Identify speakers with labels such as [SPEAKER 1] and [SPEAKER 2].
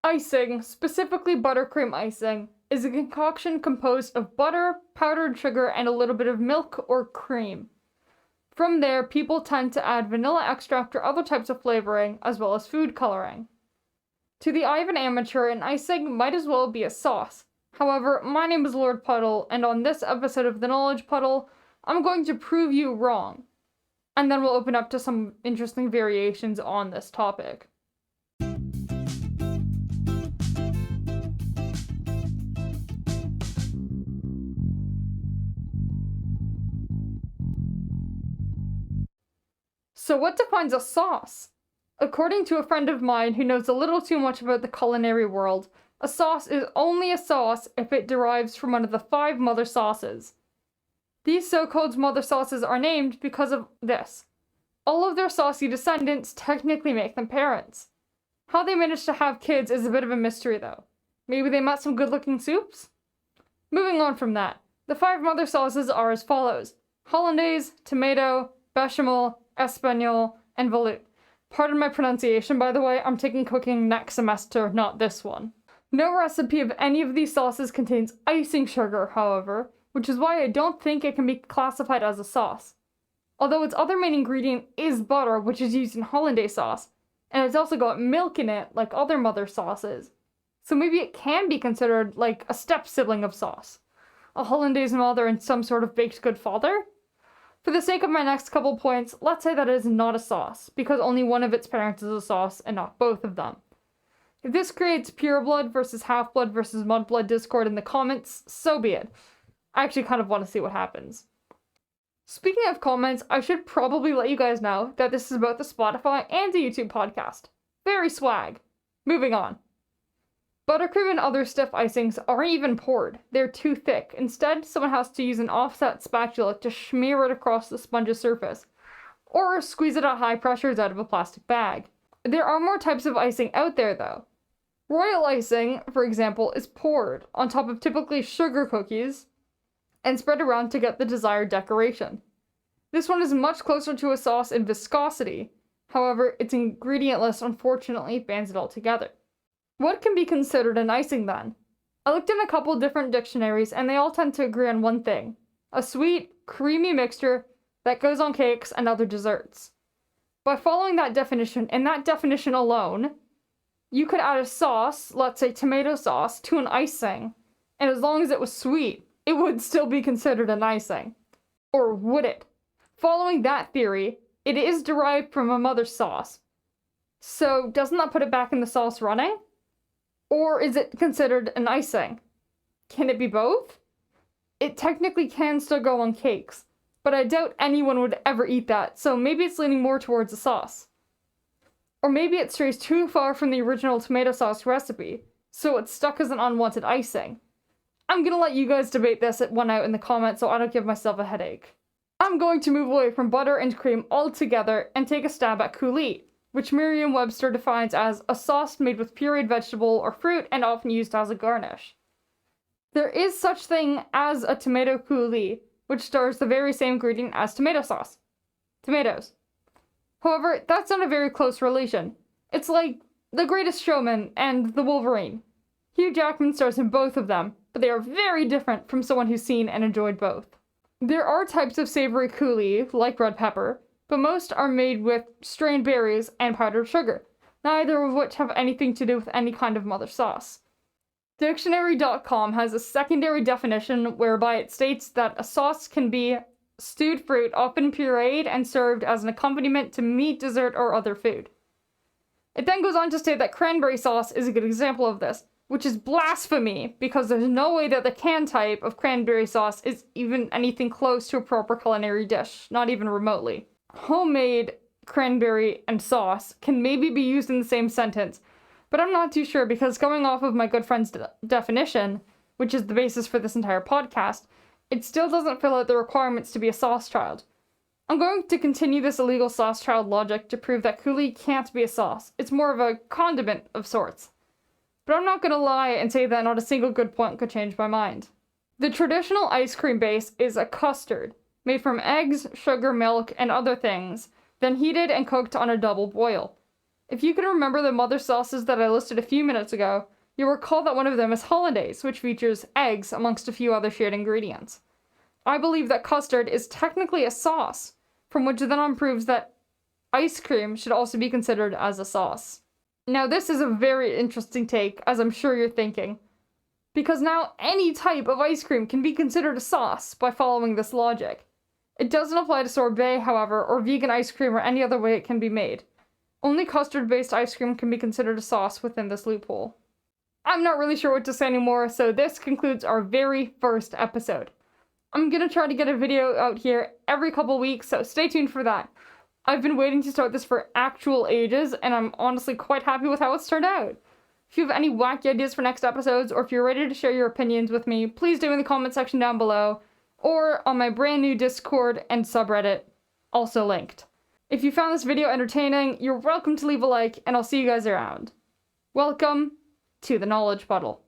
[SPEAKER 1] Icing, specifically buttercream icing, is a concoction composed of butter, powdered sugar, and a little bit of milk or cream. From there, people tend to add vanilla extract or other types of flavoring, as well as food coloring. To the eye of an amateur, an icing might as well be a sauce. However, my name is Lord Puddle, and on this episode of the Knowledge Puddle, I'm going to prove you wrong. And then we'll open up to some interesting variations on this topic. So what defines a sauce? According to a friend of mine who knows a little too much about the culinary world, a sauce is only a sauce if it derives from one of the 5 mother sauces. These so-called mother sauces are named because of this. All of their saucy descendants technically make them parents. How they managed to have kids is a bit of a mystery though. Maybe they met some good-looking soups? Moving on from that, the 5 mother sauces are as follows: Hollandaise, tomato, bechamel, Espanol, and veloute. Pardon my pronunciation, by the way, I'm taking cooking next semester, not this one. No recipe of any of these sauces contains icing sugar, however, which is why I don't think it can be classified as a sauce. Although its other main ingredient is butter, which is used in hollandaise sauce, and it's also got milk in it, like other mother sauces. So maybe it can be considered like a step-sibling of sauce. A hollandaise mother and some sort of baked good father? For the sake of my next couple points, let's say that it is not a sauce, because only one of its parents is a sauce and not both of them. If this creates pureblood versus half-blood versus mudblood discord in the comments, so be it. I actually kind of want to see what happens. Speaking of comments, I should probably let you guys know that this is both a Spotify and a YouTube podcast. Very swag. Moving on. Buttercream and other stiff icings aren't even poured. They're too thick. Instead, someone has to use an offset spatula to smear it across the sponge's surface, or squeeze it at high pressures out of a plastic bag. There are more types of icing out there though. Royal icing, for example, is poured on top of typically sugar cookies and spread around to get the desired decoration. This one is much closer to a sauce in viscosity. However, its ingredient list unfortunately bans it altogether. What can be considered an icing then? I looked in a couple different dictionaries and they all tend to agree on one thing: a sweet, creamy mixture that goes on cakes and other desserts. By following that definition, and that definition alone, you could add a sauce, let's say tomato sauce, to an icing, and as long as it was sweet, it would still be considered an icing. Or would it? Following that theory, it is derived from a mother sauce. So doesn't that put it back in the sauce running? Or is it considered an icing? Can it be both? It technically can still go on cakes, but I doubt anyone would ever eat that, so maybe it's leaning more towards a sauce. Or maybe it strays too far from the original tomato sauce recipe, so it's stuck as an unwanted icing. I'm gonna let you guys debate this one out in the comments so I don't give myself a headache. I'm going to move away from butter and cream altogether and take a stab at coulis, which Merriam-Webster defines as a sauce made with pureed vegetable or fruit and often used as a garnish. There is such thing as a tomato coulis, which stars the very same ingredient as tomato sauce: tomatoes. However, that's not a very close relation. It's like The Greatest Showman and The Wolverine. Hugh Jackman stars in both of them, but they are very different from someone who's seen and enjoyed both. There are types of savory coulis, like red pepper, but most are made with strained berries and powdered sugar, neither of which have anything to do with any kind of mother sauce. Dictionary.com has a secondary definition whereby it states that a sauce can be stewed fruit, often pureed and served as an accompaniment to meat, dessert, or other food. It then goes on to state that cranberry sauce is a good example of this, which is blasphemy because there's no way that the canned type of cranberry sauce is even anything close to a proper culinary dish, not even remotely. Homemade cranberry and sauce can maybe be used in the same sentence, but I'm not too sure because going off of my good friend's definition, which is the basis for this entire podcast, it still doesn't fill out the requirements to be a sauce child. I'm going to continue this illegal sauce child logic to prove that coulis can't be a sauce. It's more of a condiment of sorts. But I'm not going to lie and say that not a single good point could change my mind. The traditional ice cream base is a custard, made from eggs, sugar, milk, and other things, then heated and cooked on a double boil. If you can remember the mother sauces that I listed a few minutes ago, you'll recall that one of them is hollandaise, which features eggs amongst a few other shared ingredients. I believe that custard is technically a sauce, from which then on proves that ice cream should also be considered as a sauce. Now this is a very interesting take, as I'm sure you're thinking, because now any type of ice cream can be considered a sauce by following this logic. It doesn't apply to sorbet, however, or vegan ice cream or any other way it can be made. Only custard-based ice cream can be considered a sauce within this loophole. I'm not really sure what to say anymore, so this concludes our very first episode. I'm gonna try to get a video out here every couple weeks, so stay tuned for that. I've been waiting to start this for actual ages, and I'm honestly quite happy with how it's turned out. If you have any wacky ideas for next episodes, or if you're ready to share your opinions with me, please do in the comment section down below, or on my brand new Discord and subreddit, also linked. If you found this video entertaining, you're welcome to leave a like, and I'll see you guys around. Welcome to the Knowledge Puddle.